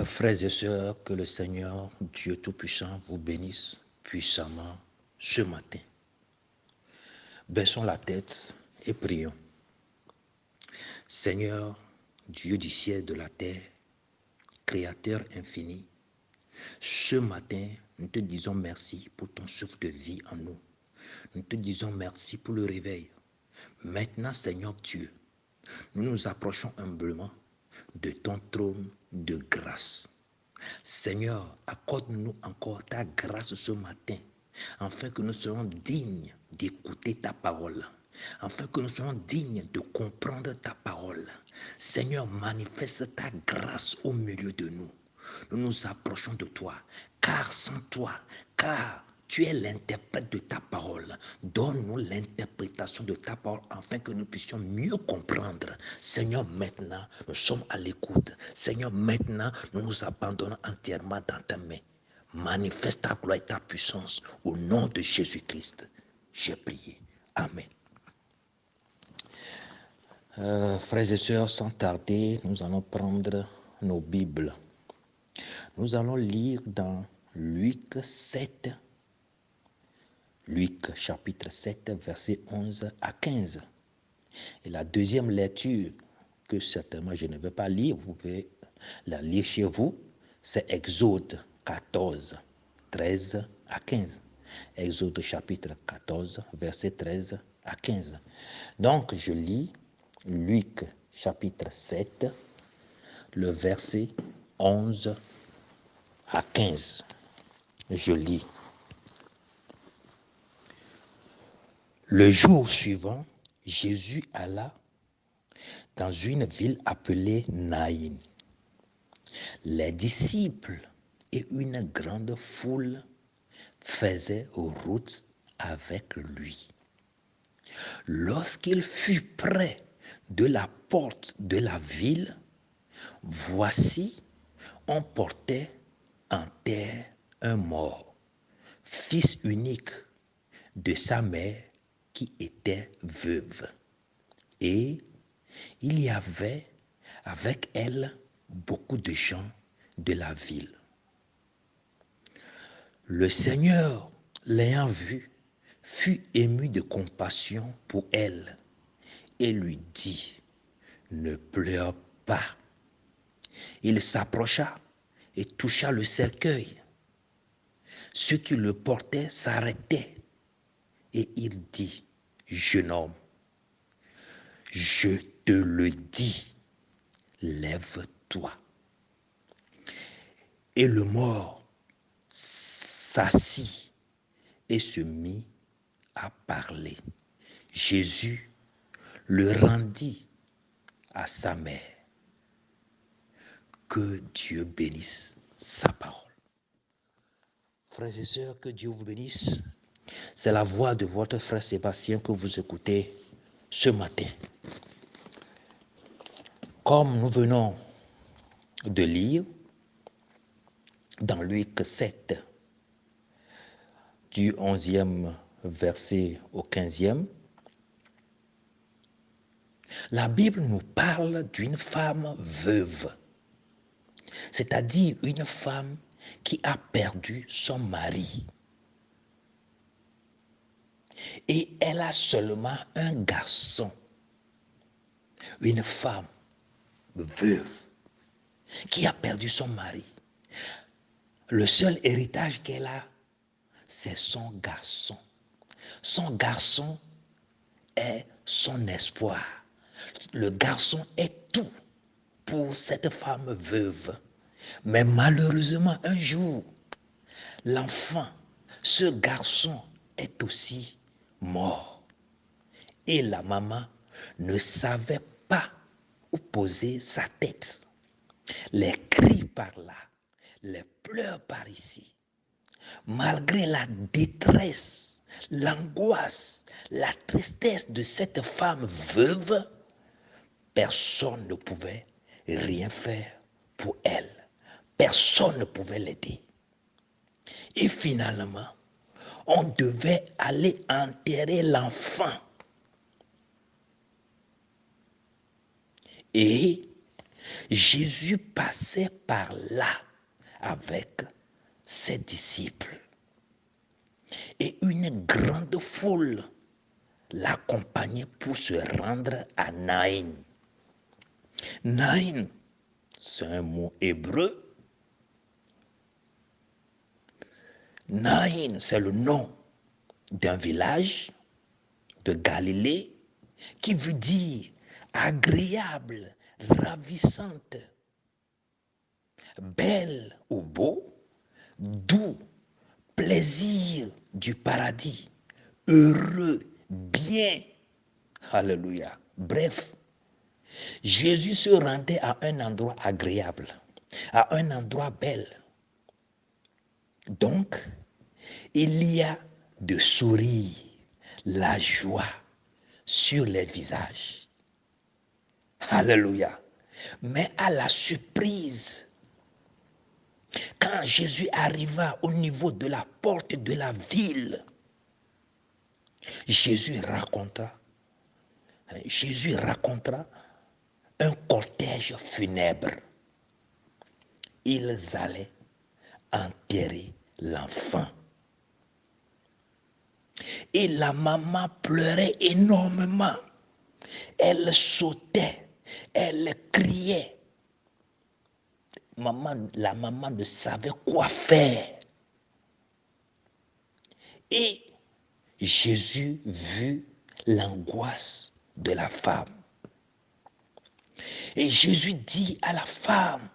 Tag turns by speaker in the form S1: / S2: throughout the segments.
S1: Frères et sœurs, que le Seigneur, Dieu Tout-Puissant, vous bénisse puissamment ce matin. Baissons la tête et prions. Seigneur, Dieu du ciel et de la terre, Créateur infini, ce matin, nous te disons merci pour ton souffle de vie en nous. Nous te disons merci pour le réveil. Maintenant, Seigneur Dieu, nous nous approchons humblement de ton trône de grâce. Seigneur, accorde-nous encore ta grâce ce matin, afin que nous soyons dignes d'écouter ta parole, afin que nous soyons dignes de comprendre ta parole. Seigneur, manifeste ta grâce au milieu de nous. Nous nous approchons de toi, car sans toi, tu es l'interprète de ta parole. Donne-nous l'interprétation de ta parole afin que nous puissions mieux comprendre. Seigneur, maintenant, nous sommes à l'écoute. Seigneur, maintenant, nous nous abandonnons entièrement dans ta main. Manifeste ta gloire et ta puissance au nom de Jésus-Christ. J'ai prié. Amen. Frères et sœurs, sans tarder, nous allons prendre nos Bibles. Nous allons lire dans Luc 7, Luc chapitre 7, versets 11 à 15. Et la deuxième lecture, que certainement je ne vais pas lire, vous pouvez la lire chez vous, c'est Exode 14, 13 à 15. Exode chapitre 14, versets 13 à 15. Donc, je lis Luc chapitre 7, le verset 11 à 15. Je lis. Le jour suivant, Jésus alla dans une ville appelée Naïn. Les disciples et une grande foule faisaient route avec lui. Lorsqu'il fut près de la porte de la ville, voici, on portait en terre un mort, fils unique de sa mère qui était veuve. Et il y avait avec elle beaucoup de gens de la ville. Le Seigneur, l'ayant vue, fut ému de compassion pour elle et lui dit, « Ne pleure pas. » Il s'approcha et toucha le cercueil. Ceux qui le portaient s'arrêtaient et il dit, « Jeune homme, je te le dis, lève-toi. » Et le mort s'assit et se mit à parler. Jésus le rendit à sa mère. Que Dieu bénisse sa parole. Frères et sœurs, que Dieu vous bénisse. C'est la voix de votre frère Sébastien que vous écoutez ce matin. Comme nous venons de lire dans Luc 7, du 11e verset au 15e, la Bible nous parle d'une femme veuve, c'est-à-dire une femme qui a perdu son mari. Et elle a seulement un garçon, une femme veuve, qui a perdu son mari. Le seul héritage qu'elle a, c'est son garçon. Son garçon est son espoir. Le garçon est tout pour cette femme veuve. Mais malheureusement, un jour, l'enfant, ce garçon, est aussi mort. Et la maman ne savait pas où poser sa tête. Les cris par là, les pleurs par ici. Malgré la détresse, l'angoisse, la tristesse de cette femme veuve, personne ne pouvait rien faire pour elle. Personne ne pouvait l'aider. Et finalement, on devait aller enterrer l'enfant. Et Jésus passait par là avec ses disciples. Et une grande foule l'accompagnait pour se rendre à Naïn. Naïn, c'est un mot hébreu. Naïn, c'est le nom d'un village de Galilée qui veut dire agréable, ravissante, belle ou beau, doux, plaisir du paradis, heureux, bien. Alléluia. Bref, Jésus se rendait à un endroit agréable, à un endroit bel. Donc, il y a de sourire, la joie sur les visages. Alléluia. Mais à la surprise, quand Jésus arriva au niveau de la porte de la ville, Jésus raconta un cortège funèbre. Ils allaient enterrer l'enfant. Et la maman pleurait énormément. Elle sautait, elle criait. La maman ne savait quoi faire. Et Jésus vit l'angoisse de la femme. Et Jésus dit à la femme,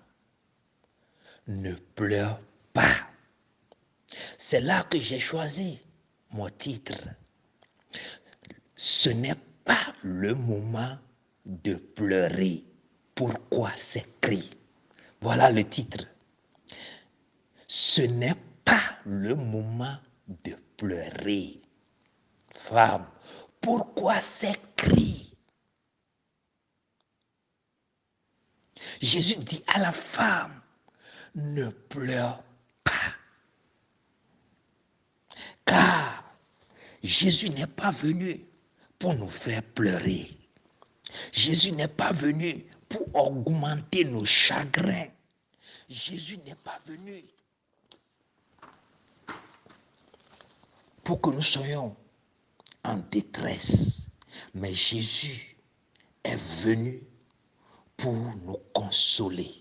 S1: ne pleure pas. C'est là que j'ai choisi mon titre. Ce n'est pas le moment de pleurer. Pourquoi ces cris? Voilà le titre. Ce n'est pas le moment de pleurer. Femme, pourquoi ces cris? Jésus dit à la femme, ne pleure pas. Car Jésus n'est pas venu pour nous faire pleurer. Jésus n'est pas venu pour augmenter nos chagrins. Jésus n'est pas venu pour que nous soyons en détresse. Mais Jésus est venu pour nous consoler.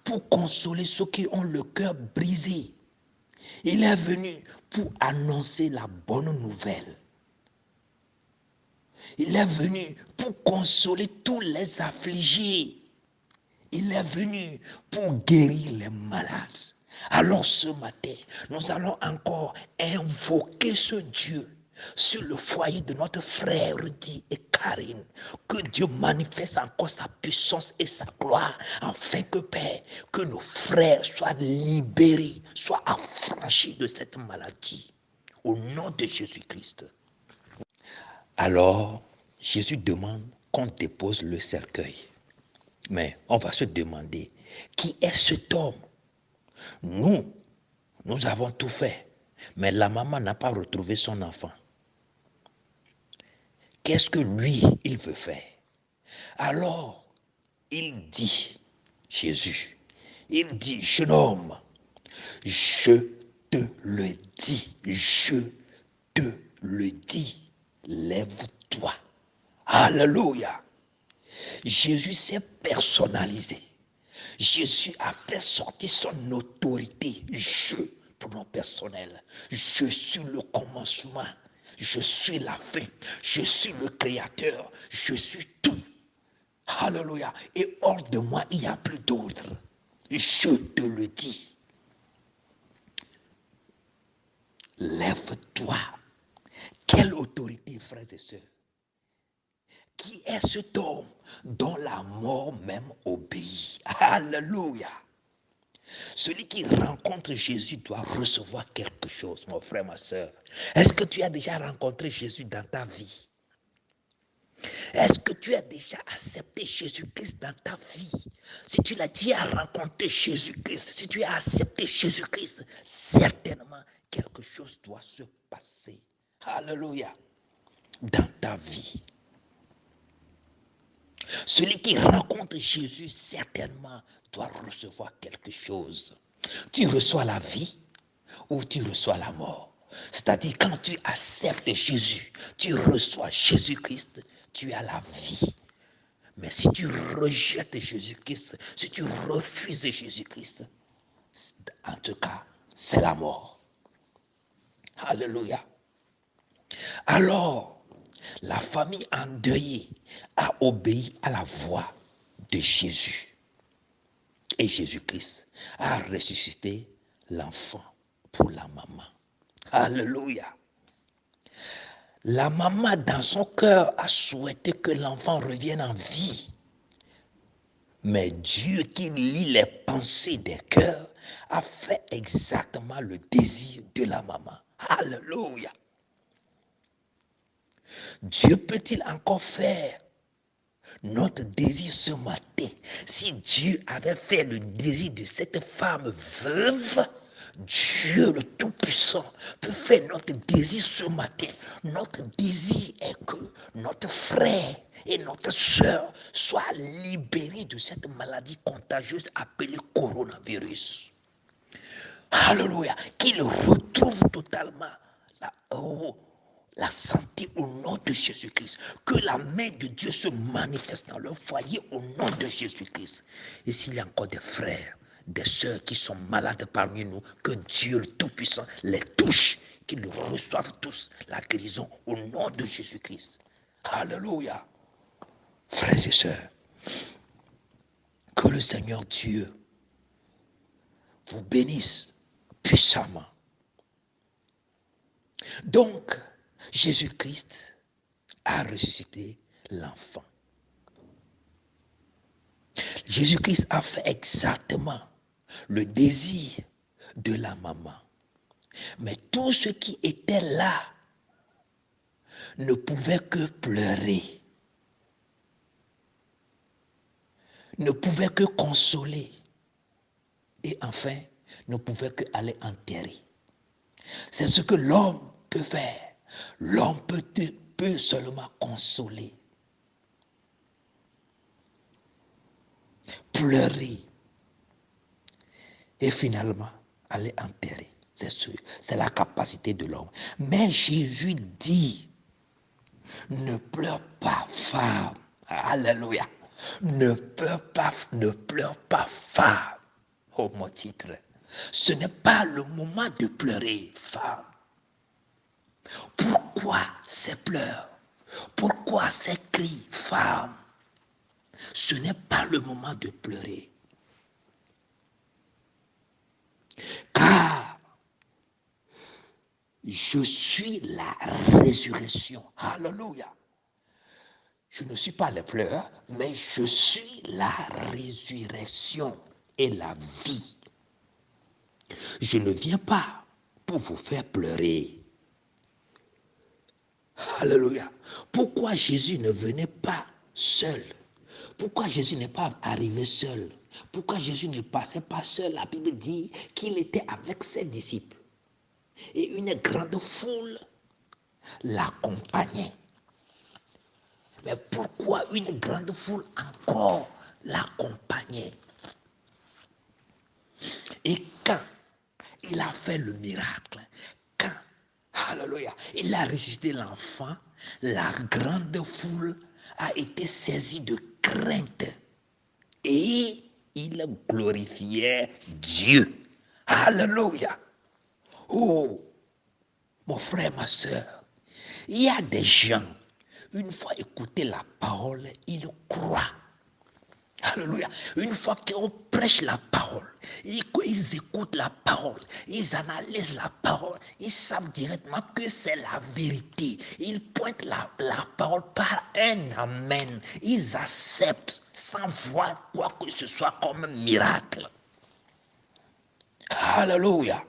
S1: Pour consoler ceux qui ont le cœur brisé. Il est venu pour annoncer la bonne nouvelle. Il est venu pour consoler tous les affligés. Il est venu pour guérir les malades. Alors ce matin, nous allons encore invoquer ce Dieu sur le foyer de notre frère Rudy et Karine. Que Dieu manifeste encore sa puissance et sa gloire, afin que, Père, que nos frères soient libérés, soient affranchis de cette maladie. Au nom de Jésus-Christ. Alors, Jésus demande qu'on dépose le cercueil. Mais on va se demander, qui est cet homme? Nous avons tout fait, mais la maman n'a pas retrouvé son enfant. Qu'est-ce que lui, il veut faire? Alors, il dit, Jésus, il dit, jeune homme, je te le dis, lève-toi. Alléluia. Jésus s'est personnalisé. Jésus a fait sortir son autorité. Je, pronom personnel, je suis le commencement, je suis la fin, je suis le créateur, je suis tout. Alléluia. Et hors de moi, il n'y a plus d'autre. Je te le dis. Lève-toi. Quelle autorité, frères et sœurs? Qui est cet homme dont la mort même obéit? Alléluia. Celui qui rencontre Jésus doit recevoir quelque chose, mon frère, ma soeur. Est-ce que tu as déjà rencontré Jésus dans ta vie? Est-ce que tu as déjà accepté Jésus-Christ dans ta vie? Si tu l'as déjà rencontré Jésus-Christ, si tu as accepté Jésus-Christ, certainement quelque chose doit se passer. Alléluia. Dans ta vie. Celui qui rencontre Jésus, certainement, doit recevoir quelque chose. Tu reçois la vie ou tu reçois la mort. C'est-à-dire, quand tu acceptes Jésus, tu reçois Jésus-Christ, tu as la vie. Mais si tu rejettes Jésus-Christ, si tu refuses Jésus-Christ, en tout cas, c'est la mort. Alléluia. Alors, la famille endeuillée a obéi à la voix de Jésus. Et Jésus-Christ a ressuscité l'enfant pour la maman. Alléluia. La maman, dans son cœur, a souhaité que l'enfant revienne en vie. Mais Dieu, qui lit les pensées des cœurs, a fait exactement le désir de la maman. Alléluia. Dieu peut-il encore faire notre désir ce matin? Si Dieu avait fait le désir de cette femme veuve, Dieu le Tout-Puissant peut faire notre désir ce matin. Notre désir est que notre frère et notre soeur soient libérés de cette maladie contagieuse appelée coronavirus. Alléluia. Qu'ils retrouvent totalement la santé au nom de Jésus-Christ. Que la main de Dieu se manifeste dans leur foyer au nom de Jésus-Christ. Et s'il y a encore des frères, des sœurs qui sont malades parmi nous, que Dieu le Tout-Puissant les touche, qu'ils reçoivent tous la guérison au nom de Jésus-Christ. Alléluia. Frères et sœurs, que le Seigneur Dieu vous bénisse puissamment. Donc, Jésus-Christ a ressuscité l'enfant. Jésus-Christ a fait exactement le désir de la maman. Mais tous ceux qui étaient là ne pouvaient que pleurer, ne pouvaient que consoler et enfin ne pouvaient que aller enterrer. C'est ce que l'homme peut faire. L'homme peut seulement consoler, pleurer et finalement aller enterrer. C'est la capacité de l'homme. Mais Jésus dit, ne pleure pas, femme. Alléluia. Ne pleure pas, femme. Oh, mon titre. Ce n'est pas le moment de pleurer, femme. Pourquoi ces pleurs? Pourquoi ces cris, femme? Ce n'est pas le moment de pleurer. Car je suis la résurrection. Alléluia. Je ne suis pas les pleurs, mais je suis la résurrection et la vie. Je ne viens pas pour vous faire pleurer. Alléluia. Pourquoi Jésus ne venait pas seul? Pourquoi Jésus n'est pas arrivé seul? Pourquoi Jésus ne passait pas seul? La Bible dit qu'il était avec ses disciples. Et une grande foule l'accompagnait. Mais pourquoi une grande foule encore l'accompagnait? Et quand il a fait le miracle, quand, alléluia, il a ressuscité l'enfant, la grande foule a été saisie de crainte et il glorifiait Dieu. Alléluia. Oh, mon frère, ma soeur, il y a des gens, une fois écouté la parole, ils croient. Alléluia. Une fois qu'on prêche la parole, ils écoutent la parole, ils analysent la parole, ils savent directement que c'est la vérité. Ils pointent la parole par un amen. Ils acceptent sans voir quoi que ce soit comme un miracle. Alléluia.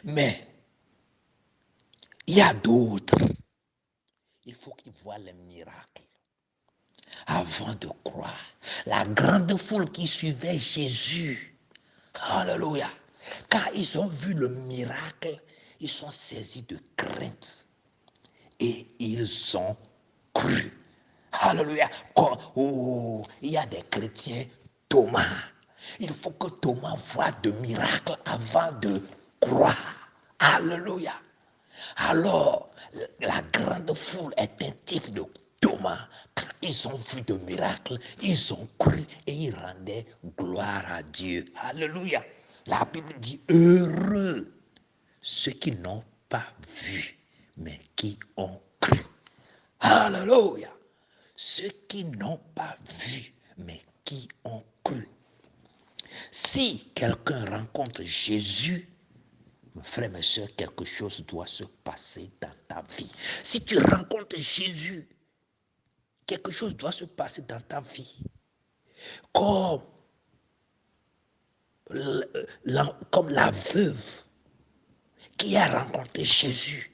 S1: Mais il y a d'autres. Il faut qu'ils voient les miracles avant de croire. La grande foule qui suivait Jésus. Alléluia. Quand ils ont vu le miracle, ils sont saisis de crainte. Et ils ont cru. Alléluia. Il y a des chrétiens, Thomas. Il faut que Thomas voie de miracles avant de croire. Alléluia. Alors, la grande foule est un type de Thomas. Quand ils ont vu de miracles, ils ont cru et ils rendaient gloire à Dieu. Alléluia. La Bible dit, heureux ceux qui n'ont pas vu, mais qui ont cru. Alléluia. Ceux qui n'ont pas vu, mais qui ont cru. Si quelqu'un rencontre Jésus, mes frères, mes soeurs, quelque chose doit se passer dans ta vie. Si tu rencontres Jésus, quelque chose doit se passer dans ta vie. Comme la veuve qui a rencontré Jésus.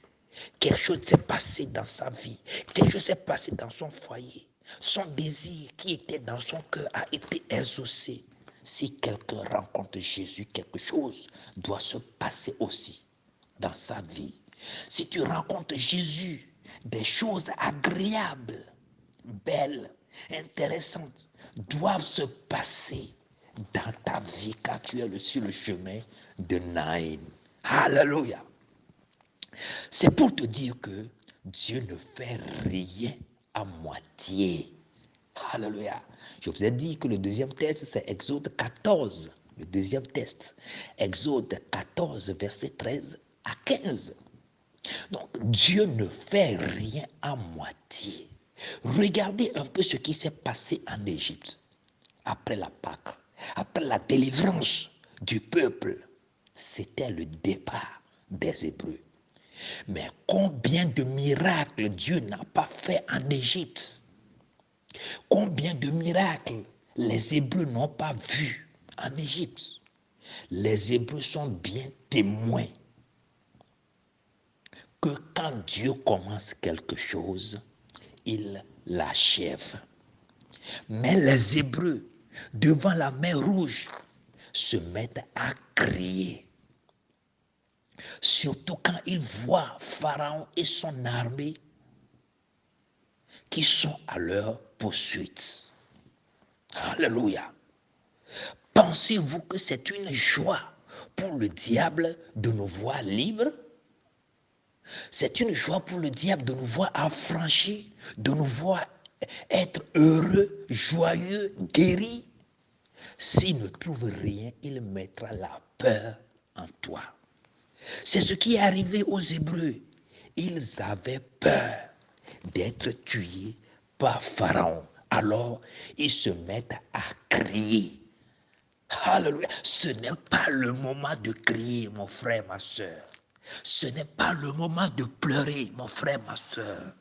S1: Quelque chose s'est passé dans sa vie. Quelque chose s'est passé dans son foyer. Son désir qui était dans son cœur a été exaucé. Si quelqu'un rencontre Jésus, quelque chose doit se passer aussi dans sa vie. Si tu rencontres Jésus, des choses agréables, belles, intéressantes doivent se passer dans ta vie car tu es sur le chemin de Naïn. Alléluia. C'est pour te dire que Dieu ne fait rien à moitié. Alléluia. Je vous ai dit que le deuxième texte, c'est Exode 14. Le deuxième texte, Exode 14, verset 13 à 15. Donc, Dieu ne fait rien à moitié. Regardez un peu ce qui s'est passé en Égypte après la Pâque, après la délivrance du peuple. C'était le départ des Hébreux. Mais combien de miracles Dieu n'a pas fait en Égypte? Combien de miracles les Hébreux n'ont pas vus en Égypte? Les Hébreux sont bien témoins que quand Dieu commence quelque chose, il l'achève. Mais les Hébreux, devant la mer Rouge, se mettent à crier. Surtout quand ils voient Pharaon et son armée qui sont à leur poursuite. Alléluia. Pensez-vous que c'est une joie pour le diable de nous voir libres? C'est une joie pour le diable de nous voir affranchis, de nous voir être heureux, joyeux, guéris. S'il ne trouve rien, il mettra la peur en toi. C'est ce qui est arrivé aux Hébreux. Ils avaient peur d'être tués par Pharaon. Alors, ils se mettent à crier. Alléluia. Ce n'est pas le moment de crier, mon frère, ma soeur. Ce n'est pas le moment de pleurer, mon frère, ma soeur.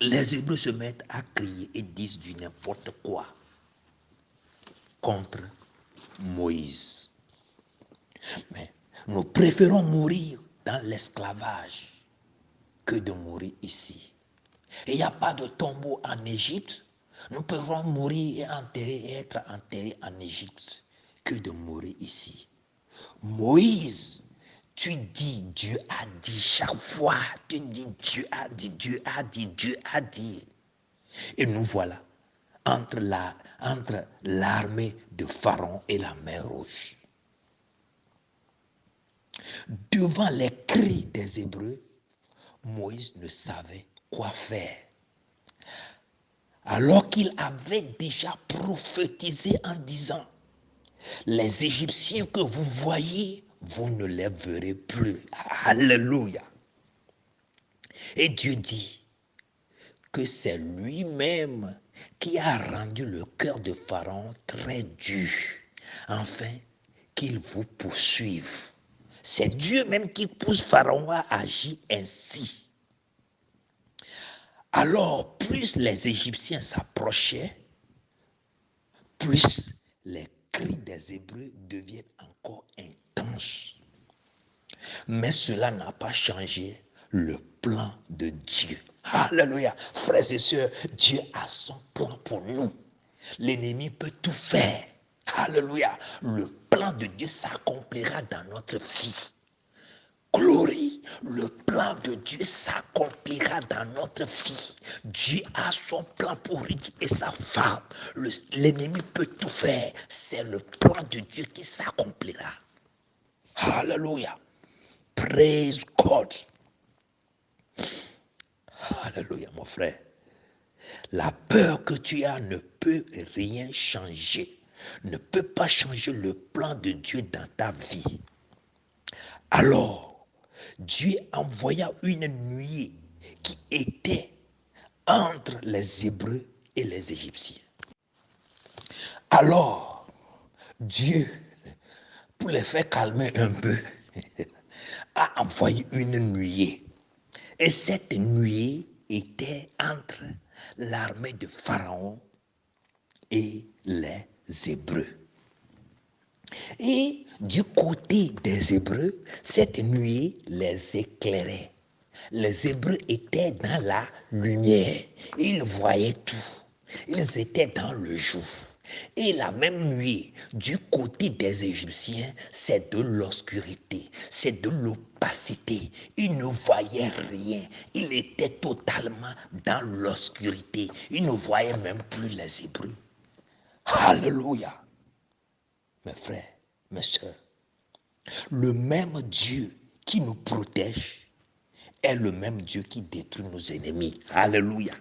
S1: Les Hébreux se mettent à crier et disent du n'importe quoi contre Moïse. Mais nous préférons mourir dans l'esclavage que de mourir ici. Et il n'y a pas de tombeau en Égypte. Nous pouvons mourir et être enterrés en Égypte que de mourir ici. Moïse, tu dis Dieu a dit chaque fois. Tu dis Dieu a dit, Dieu a dit, Dieu a dit. Et nous voilà entre l'armée de Pharaon et la mer Rouge. Devant les cris des Hébreux, Moïse ne savait quoi faire. Alors qu'il avait déjà prophétisé en disant, les Égyptiens que vous voyez, vous ne les verrez plus. Alléluia. Et Dieu dit que c'est lui-même qui a rendu le cœur de Pharaon très dur, afin qu'il vous poursuive. C'est Dieu même qui pousse Pharaon à agir ainsi. Alors, plus les Égyptiens s'approchaient, plus les cris des Hébreux deviennent encore intenses. Mais cela n'a pas changé le plan de Dieu. Alléluia. Frères et sœurs, Dieu a son plan pour nous. L'ennemi peut tout faire. Alléluia. Le plan de Dieu s'accomplira dans notre vie. Gloire le plan de Dieu s'accomplira dans notre vie. Dieu a son plan pour Rudy et sa femme. L'ennemi peut tout faire. C'est le plan de Dieu qui s'accomplira. Alléluia. Praise God. Alléluia, mon frère. La peur que tu as ne peut rien changer. Ne peut pas changer le plan de Dieu dans ta vie. Alors, Dieu envoya une nuée qui était entre les Hébreux et les Égyptiens. Alors, Dieu, pour les faire calmer un peu, a envoyé une nuée. Et cette nuée était entre l'armée de Pharaon et les Hébreux. Et du côté des Hébreux, cette nuée les éclairait. Les Hébreux étaient dans la lumière. Ils voyaient tout. Ils étaient dans le jour. Et la même nuée, du côté des Égyptiens, c'est de l'obscurité, c'est de l'opacité. Ils ne voyaient rien. Ils étaient totalement dans l'obscurité. Ils ne voyaient même plus les Hébreux. Alléluia. Mes frères, mes sœurs, le même Dieu qui nous protège est le même Dieu qui détruit nos ennemis. Alléluia.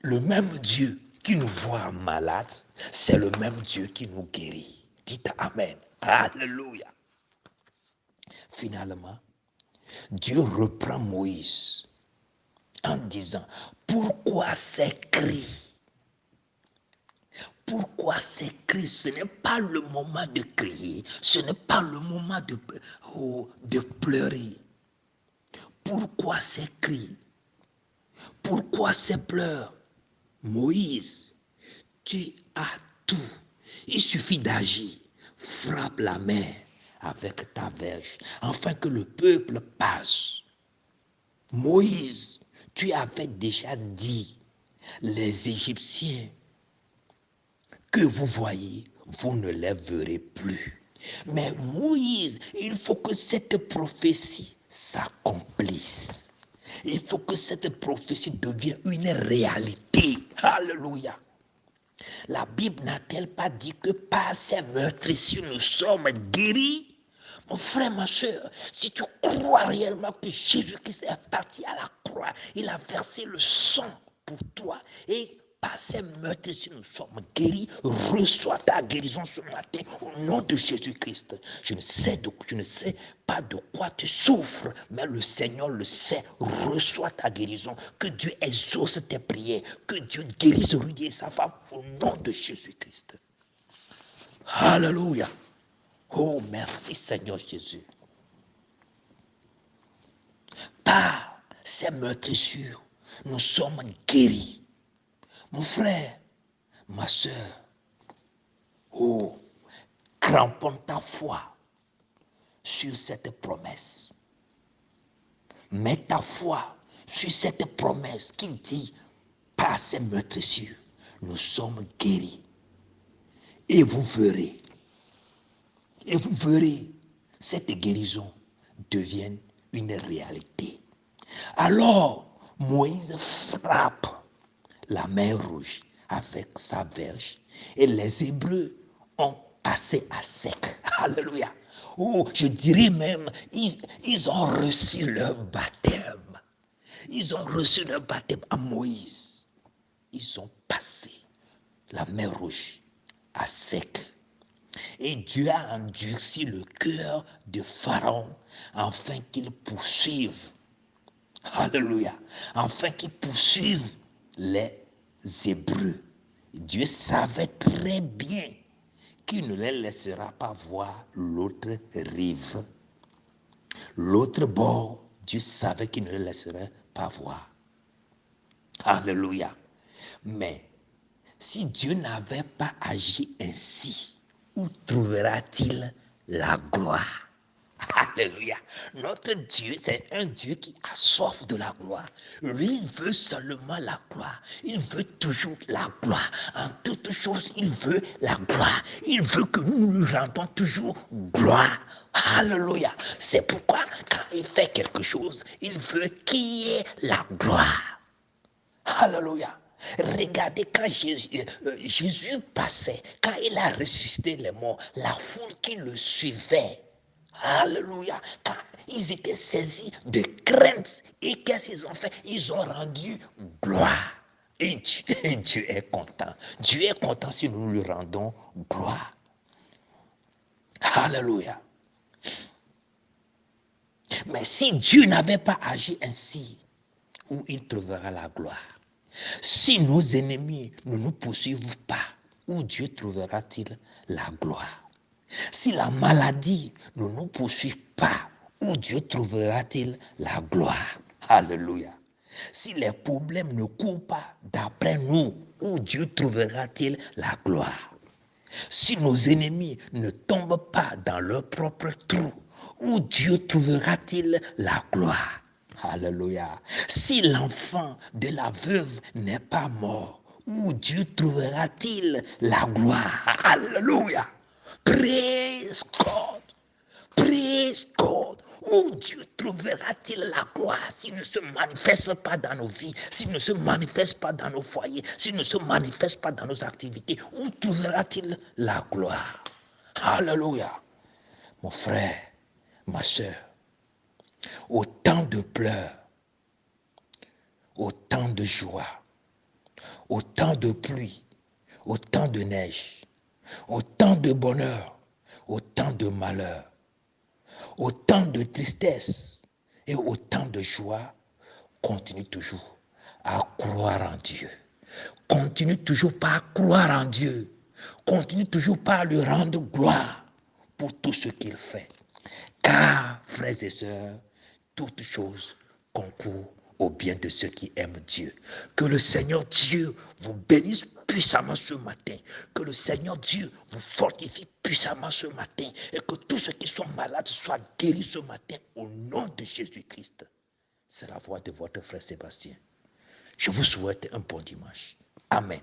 S1: Le même Dieu qui nous voit malades, c'est le même Dieu qui nous guérit. Dites Amen. Alléluia. Finalement, Dieu reprend Moïse en disant, pourquoi ces cris? Pourquoi ces cris? Ce n'est pas le moment de crier, ce n'est pas le moment de pleurer. Pourquoi ces cris? Pourquoi ces pleurs? Moïse, tu as tout. Il suffit d'agir. Frappe la mer avec ta verge, afin que le peuple passe. Moïse, tu avais déjà dit, les Égyptiens que vous voyez, vous ne les verrez plus. Mais Moïse, il faut que cette prophétie s'accomplisse. Il faut que cette prophétie devienne une réalité. Alléluia. La Bible n'a-t-elle pas dit que par ces meurtrissures nous sommes guéris? Mon frère, ma soeur, si tu crois réellement que Jésus-Christ est parti à la croix, il a versé le sang pour toi et par ces meurtrissures nous sommes guéris, reçois ta guérison ce matin au nom de Jésus-Christ. Je ne sais pas de quoi tu souffres, mais le Seigneur le sait. Reçois ta guérison, que Dieu exauce tes prières, que Dieu guérisse Rudy et sa femme au nom de Jésus-Christ. Alléluia. Oh, merci Seigneur Jésus. Par ces meurtrissures, nous sommes guéris. Mon frère, ma soeur, oh, cramponne ta foi sur cette promesse. Mets ta foi sur cette promesse qui dit, par ces meurtrissures, nous sommes guéris. Et vous verrez, cette guérison devient une réalité. Alors, Moïse frappe la mer Rouge avec sa verge et les Hébreux ont passé à sec. Alléluia. Oh, je dirais même, ils ont reçu leur baptême. Ils ont reçu leur baptême à Moïse. Ils ont passé la mer Rouge à sec. Et Dieu a endurci le cœur de Pharaon afin qu'il poursuive. Alléluia. Afin qu'il poursuive les Hébreux. Dieu savait très bien qu'il ne les laissera pas voir l'autre rive. L'autre bord, Dieu savait qu'il ne les laisserait pas voir. Alléluia. Mais si Dieu n'avait pas agi ainsi, où trouvera-t-il la gloire? Alléluia. Notre Dieu, c'est un Dieu qui a soif de la gloire. Lui, il veut seulement la gloire. Il veut toujours la gloire. En toutes choses, il veut la gloire. Il veut que nous lui rendons toujours gloire. Alléluia. C'est pourquoi, quand il fait quelque chose, il veut qu'il y ait la gloire. Alléluia. Regardez quand Jésus passait, quand il a ressuscité les morts, la foule qui le suivait. Alléluia. Quand ils étaient saisis de crainte. Et qu'est-ce qu'ils ont fait? Ils ont rendu gloire. Et Dieu est content. Dieu est content si nous lui rendons gloire. Alléluia. Mais si Dieu n'avait pas agi ainsi, où il trouvera la gloire? Si nos ennemis ne nous poursuivent pas, où Dieu trouvera-t-il la gloire? Si la maladie ne nous poursuit pas, où Dieu trouvera-t-il la gloire? Alléluia. Si les problèmes ne courent pas d'après nous, où Dieu trouvera-t-il la gloire? Si nos ennemis ne tombent pas dans leur propre trou, où Dieu trouvera-t-il la gloire? Alléluia. Si l'enfant de la veuve n'est pas mort, où Dieu trouvera-t-il la gloire? Alléluia. Praise God. Praise God. Où Dieu trouvera-t-il la gloire s'il ne se manifeste pas dans nos vies, s'il ne se manifeste pas dans nos foyers, s'il ne se manifeste pas dans nos activités? Où trouvera-t-il la gloire? Alléluia. Mon frère, ma soeur, au temps de pleurs, au temps de joie, au temps de pluie, au temps de neige, au temps de bonheur, au temps de malheur, au temps de tristesse et au temps de joie, continue toujours à croire en Dieu. Continue toujours à croire en Dieu. Continue toujours à lui rendre gloire pour tout ce qu'il fait. Car, frères et sœurs, toutes choses concourent au bien de ceux qui aiment Dieu. Que le Seigneur Dieu vous bénisse puissamment ce matin. Que le Seigneur Dieu vous fortifie puissamment ce matin. Et que tous ceux qui sont malades soient guéris ce matin au nom de Jésus-Christ. C'est la voix de votre frère Sébastien. Je vous souhaite un bon dimanche. Amen.